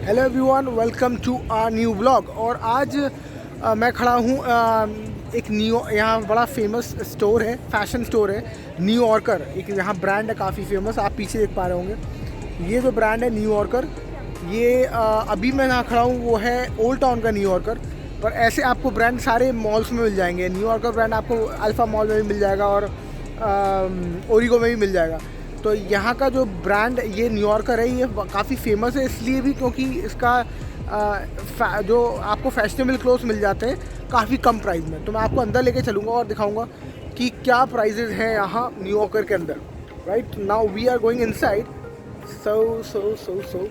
Hello everyone, welcome to our new blog. और आज मैं खड़ा हूँ एक यहाँ बड़ा फेमस स्टोर है, फैशन स्टोर है, न्यू यॉर्कर। एक यहाँ ब्रांड है काफ़ी फेमस, आप पीछे देख पा रहे होंगे। ये जो ब्रांड है न्यू यॉर्कर, ये अभी मैं यहाँ खड़ा हूँ वो है ओल्ड टाउन का न्यू यॉर्कर। पर ऐसे आपको ब्रांड सारे मॉल्स में मिल जाएंगे। न्यू यॉर्कर ब्रांड आपको अल्फ़ा मॉल में भी मिल जाएगा और ओरिगो में भी मिल जाएगा। तो यहाँ का जो ब्रांड ये न्यू यॉर्कर है, ये काफ़ी फेमस है इसलिए भी क्योंकि इसका जो आपको फैशनेबल क्लोथ्स मिल जाते हैं काफ़ी कम प्राइस में। तो मैं आपको अंदर लेके चलूँगा और दिखाऊंगा कि क्या प्राइजेज़ हैं यहाँ न्यू यॉर्कर के अंदर। Right now we are going inside. So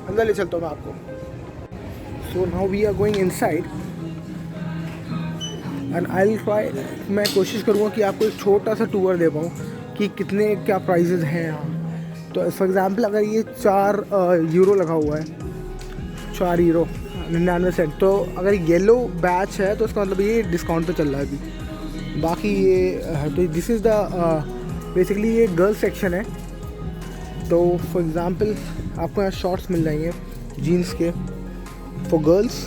अंदर ले चलता हूँ मैं आपको। So now we are going inside and I will try. मैं कोशिश करूँगा कि आपको एक छोटा सा टूर दे पाऊँ कि कितने क्या प्राइजेज़ हैं यहाँ। तो फॉर एग्ज़ाम्पल अगर ये 4 यूरो लगा हुआ है, 4 यूरो 99 सेंट, तो अगर येलो बैच है तो उसका मतलब ये डिस्काउंट पे चल रहा है अभी। बाकी ये तो दिस इज़ द बेसिकली ये गर्ल्स सेक्शन है। तो फॉर एग्ज़ाम्पल आपको यहाँ शॉर्ट्स मिल जाएंगे जीन्स के for girls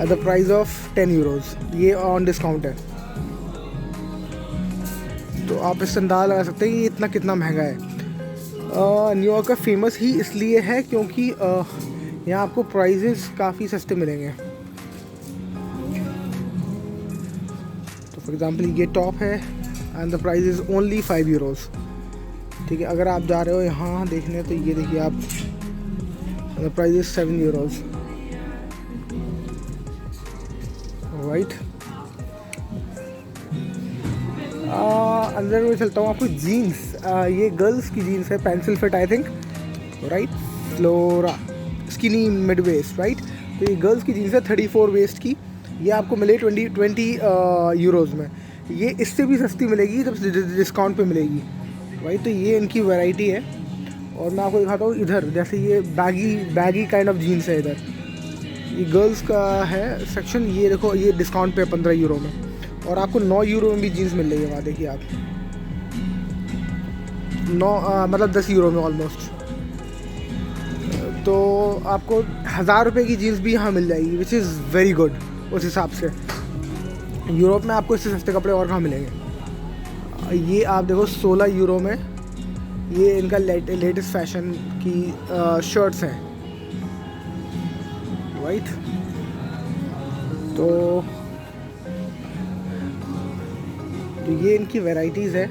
at the price of 10 euros. ये ऑन डिस्काउंट है, तो आप इससे अंदाज़ा लगा सकते हैं कि इतना कितना महंगा है। न्यूयॉर्क का फेमस ही इसलिए है क्योंकि यहाँ आपको प्राइजेस काफ़ी सस्ते मिलेंगे। तो फॉर एग्ज़ाम्पल ये टॉप है and the price is only 5 euros. ठीक है, अगर आप जा रहे हो यहाँ देखने तो ये देखिए आप, the price is 7 euros. Right, अंदर में चलता हूँ आपको। जीन्स, ये गर्ल्स की जीन्स है, pencil fit I think, right, Flora skinny mid waist. Right, तो ये गर्ल्स की जीन्स है 34 वेस्ट की। ये आपको मिले 20 यूरोज़ में। ये इससे भी सस्ती मिलेगी जब डिस्काउंट पे मिलेगी। राइट, तो ये इनकी वैरायटी है। और मैं आपको दिखाता हूँ इधर, जैसे ये बैगी काइंड ऑफ जीन्स है। इधर ये गर्ल्स का है सेक्शन। ये देखो, ये डिस्काउंट पे 15 यूरो में, और आपको 9 यूरो में भी जीन्स मिल रही है वहाँ। देखिए आप, 9 मतलब 10 यूरो में ऑलमोस्ट। तो आपको 1000 रुपये की जीन्स भी यहाँ मिल जाएगी, विच इज़ वेरी गुड उस हिसाब से। यूरोप में आपको इससे सस्ते कपड़े और कहाँ मिलेंगे। ये आप देखो 16 यूरो में ये इनका लेटेस्ट फैशन की शर्ट्स हैं। राइट, तो ये इनकी वैराइटीज़ है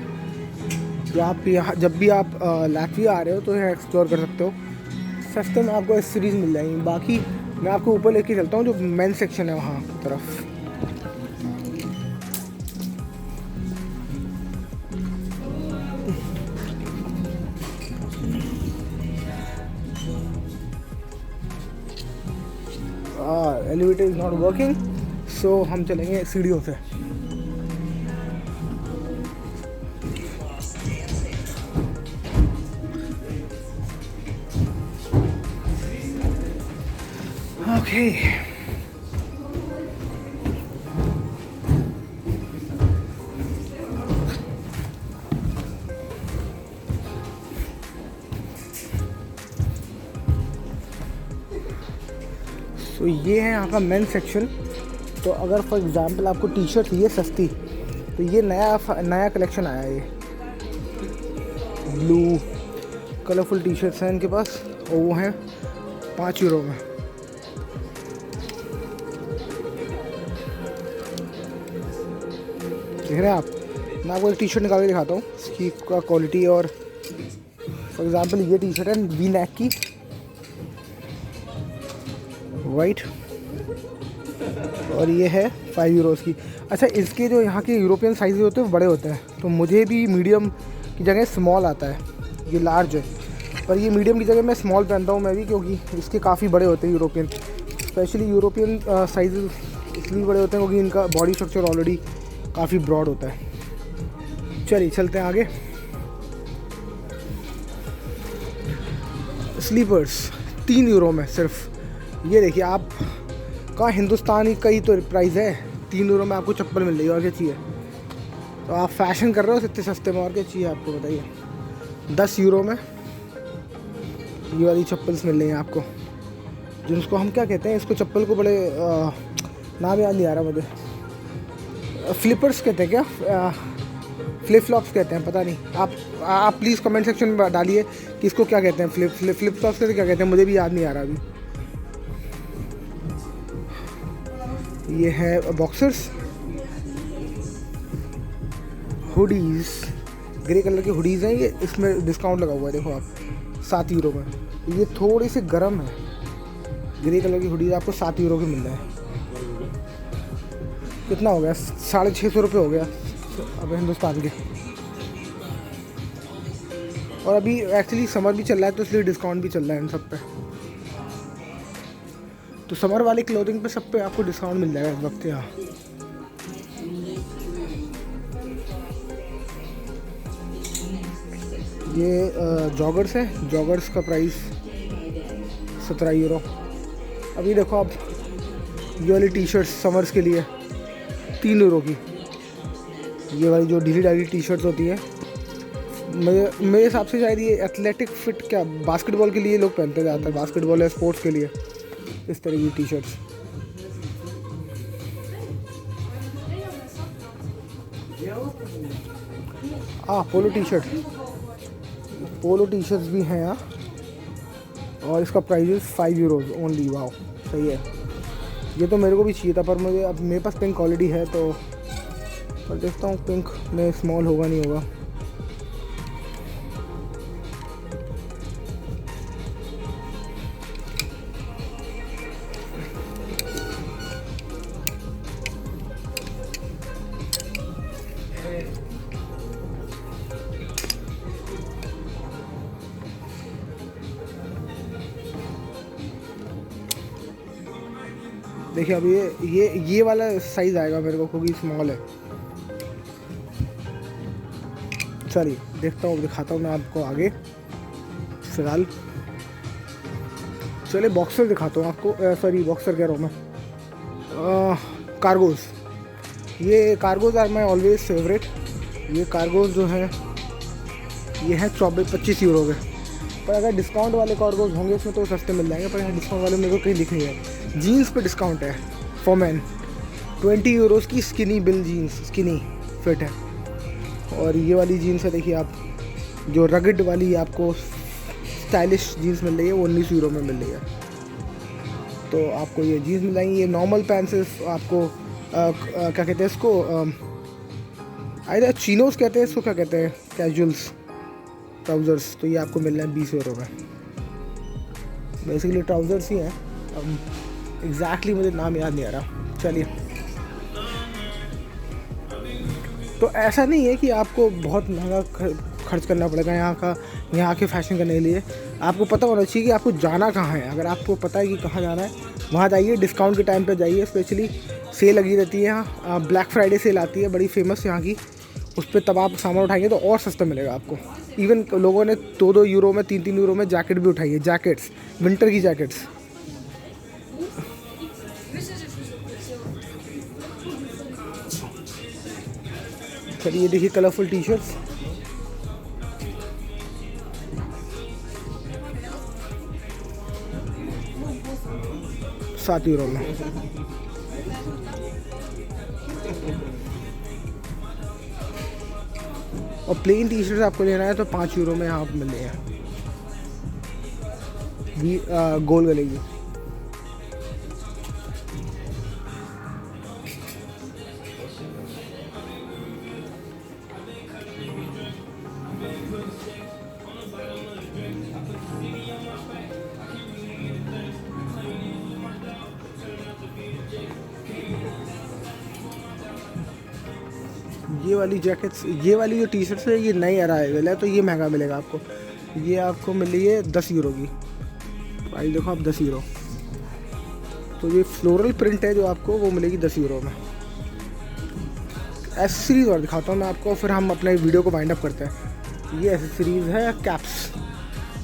जो आप यहाँ जब भी आप लाटविया आ रहे हो तो यहाँ एक्सप्लोर कर सकते हो। सस्ते में आपको इस सीरीज़ मिल जाएंगी। बाकी मैं आपको ऊपर लेके चलता हूँ जो मेन सेक्शन है वहाँ तरफ। एलिवेटर इज़ नॉट वर्किंग, सो हम चलेंगे सीढ़ियों से। Okay. तो ये है यहाँ का मेन सेक्शन। तो अगर फॉर एग्ज़ाम्पल आपको टी शर्ट चाहिए सस्ती, तो ये नया कलेक्शन आया है। ये ब्लू कलरफुल टी शर्ट्स हैं इनके पास, और वो हैं 5 यूरो में। देख रहे हैं आप, मैं आपको एक टी शर्ट निकाल के दिखाता हूँ इसकी का क्वालिटी। और फॉर एग्ज़ाम्पल ये टी शर्ट है वी नेक की। वाइट, और ये है 5 यूरोज़ की। अच्छा, इसके जो यहाँ के यूरोपियन साइज़ होते हैं वो बड़े होते हैं, तो मुझे भी मीडियम की जगह स्मॉल आता है। ये लार्ज है, पर ये मीडियम की जगह मैं स्मॉल पहनता हूँ मैं भी, क्योंकि इसके काफ़ी बड़े होते हैं यूरोपियन। स्पेशली यूरोपियन साइज़ इसलिए बड़े होते हैं क्योंकि इनका बॉडी स्ट्रक्चर ऑलरेडी काफ़ी ब्रॉड होता है। चलिए चलते हैं आगे। स्लीपर्स 3 यूरो में सिर्फ। ये देखिए आप, कहाँ हिंदुस्तानी का ही तो प्राइस है। 3 यूरो में आपको चप्पल मिल रही है, और क्या चाहिए। तो आप फैशन कर रहे हो इतने सस्ते में, और क्या चाहिए आपको बताइए। 10 यूरो में ये वाली चप्पल्स मिल रही हैं आपको, जिसको हम क्या कहते हैं, इसको चप्पल को बड़े नाम याद नहीं आ रहा मुझे, फ्लिपर्स कहते हैं क्या, फ्लिप फ्लॉप्स कहते हैं, पता नहीं। आप प्लीज़ कमेंट सेक्शन में डालिए कि इसको क्या कहते हैं, फ्लिप फ्लॉप्स कहते क्या कहते हैं, मुझे भी याद नहीं आ रहा अभी। ये है बॉक्सर्स, हुडीज़, ग्रे कलर की हुडीज़ हैं ये, इसमें डिस्काउंट लगा हुआ है, देखो आप 7 यूरो में। ये थोड़ी सी गर्म है, ग्रे कलर की हुडीज़ आपको 7 यूरो की मिल रहा है। कितना हो गया, 650 रुपये हो गया अब हिंदुस्तान के। और अभी एक्चुअली समर भी चल रहा है तो इसलिए डिस्काउंट भी चल रहा है इन सब पे, तो समर वाली क्लोथिंग पे सब पे आपको डिस्काउंट मिल जाएगा इस वक्त यहाँ। ये जॉगर्स है, जॉगर्स का प्राइस 17 यूरो। अभी देखो आप, ये वाली टी शर्ट्स समर्स के लिए 3 यूरो की, ये वाली जो ढीली ढाली टी शर्ट्स होती है, मेरे हिसाब से शायद ये एथलेटिक फिट, क्या बास्केटबॉल के लिए लोग पहनते जाते हैं, बास्केटबॉल या स्पोर्ट्स के लिए इस तरह की T shirts. Polo T shirt, polo T shirts भी हैं यहाँ, और इसका प्राइस 5 यूरोज़ ओनली। वाओ, सही है। ये तो मेरे को भी चाहिए था, पर मुझे अब मेरे पास पिंक ऑलरेडी है, तो पर देखता हूँ पिंक में स्मॉल होगा नहीं होगा। देखिए अभी ये वाला साइज़ आएगा मेरे को, क्योंकि स्मॉल है। चलिए देखता हूँ, दिखाता हूँ मैं आपको आगे। फिलहाल चलिए बॉक्सर दिखाता हूँ आपको, सॉरी बॉक्सर कह रहा हूँ मैं, कार्गोज़। ये कार्गोज़ आर माई ऑलवेज फेवरेट। ये कार्गोज़ जो है ये है 25 यूरो के, पर अगर डिस्काउंट वाले कार्गोज़ होंगे इसमें तो सस्ते मिल जाएंगे, पर यहाँ डिस्काउंट वाले मेरे को कहीं दिख नहीं है। जीन्स पे डिस्काउंट है फॉर मैन, 20 यूरोज़ की skinny bill jeans, skinny fit है। और ये वाली जीन्स है, देखिए आप, जो रगड वाली आपको स्टाइलिश जीन्स मिल रही है वो 19 यूरो में मिल रही है। तो आपको ये जीन्स मिल जाएंगी। ये नॉर्मल पैंट्स आपको क्या कहते हैं इसको, चीनोस कहते हैं इसको, क्या कहते हैं, कैजुअल्स ट्राउज़र्स, तो ये आपको मिल रहा है 20 यूरो में। बेसिकली ट्राउज़र्स ही हैं, अब एग्जैक्टली मुझे नाम याद नहीं आ रहा। चलिए, तो ऐसा नहीं है कि आपको बहुत महंगा खर्च करना पड़ेगा यहाँ के फैशन करने के लिए। आपको पता होना चाहिए कि आपको जाना कहाँ है। अगर आपको पता है कि कहाँ जाना है, वहाँ जाइए, डिस्काउंट के टाइम पे जाइए। स्पेशली सेल लगी रहती है यहाँ, ब्लैक फ्राइडे सेल आती है बड़ी फेमस यहाँ की, उस पर तब आप सामान उठाएंगे तो और सस्ता मिलेगा आपको। इवन लोगों ने 2-2 यूरो में, 3-3 यूरो में जैकेट भी उठाई है, जैकेट्स, विंटर की जैकेट्स। चलिए देखिए कलरफुल टी शर्ट्स, €7 में। और प्लेन टी शर्ट आपको लेना है तो 5 यूरो में यहाँ मिल रही है, गोल गले की। ये वाली जैकेट्स, ये वाली जो टी शर्ट्स है ये नई अराइवल है, तो ये महंगा मिलेगा आपको। ये आपको मिल रही है 10 यूरो की, भाई देखो आप 10 यूरो। तो ये फ्लोरल प्रिंट है जो आपको, वो मिलेगी 10 यूरो में। एसेसरीज और दिखाता हूँ मैं आपको, फिर हम अपने वीडियो को वाइंड अप करते हैं। ये एसेसरीज है कैप्स,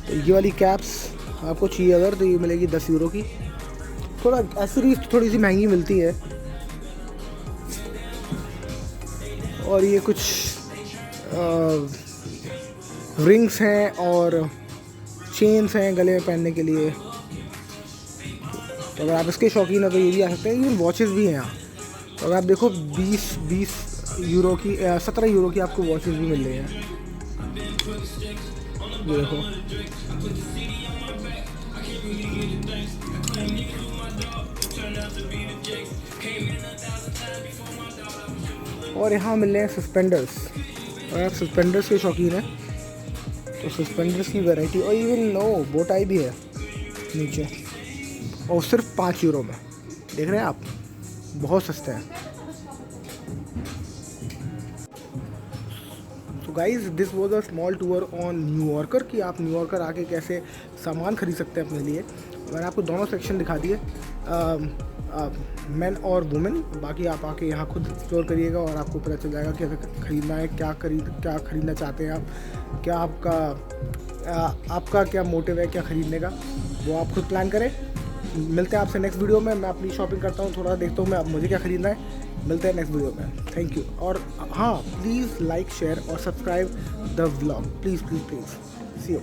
तो ये वाली कैप्स आपको चाहिए अगर, तो ये मिलेगी 10 यूरो की। थोड़ा एसेसरीज थोड़ी सी महंगी मिलती है। और ये कुछ रिंग्स हैं और चेन्स हैं गले में पहनने के लिए। तो अगर आप इसके शौकीन हो तो ये भी आ सकते हैं। इवन वॉचेस भी हैं यहाँ। तो अगर आप देखो 20 यूरो की 17 यूरो की आपको वॉचेस भी मिल रही हैं। ये देखो, और यहाँ मिल रहे हैं सस्पेंडर्स। अगर आप सस्पेंडर्स के शौकीन हैं तो सस्पेंडर्स की वैरायटी, और इवन नो बो टाई भी है नीचे, और सिर्फ 5 यूरो में। देख रहे हैं आप, बहुत सस्ते हैं। तो guys this was a small tour on new yorker कि आप न्यू यॉर्कर आके कैसे सामान खरीद सकते हैं अपने लिए। मैंने आपको दोनों सेक्शन दिखा दिए, मेन और वुमेन। बाकी आप आके यहाँ खुद एक्सप्लोर करिएगा और आपको पता चल जाएगा कि अगर ख़रीदना है क्या ख़रीदना चाहते हैं आप, क्या आपका क्या मोटिव है क्या ख़रीदने का, वो आप खुद प्लान करें। मिलते हैं आपसे नेक्स्ट वीडियो में। मैं अपनी शॉपिंग करता हूँ, थोड़ा देखता हूँ मैं मुझे क्या ख़रीदना है। मिलते हैं नेक्स्ट वीडियो में। Thank you. और हाँ, प्लीज़ लाइक शेयर और subscribe the vlog, please please please. See you.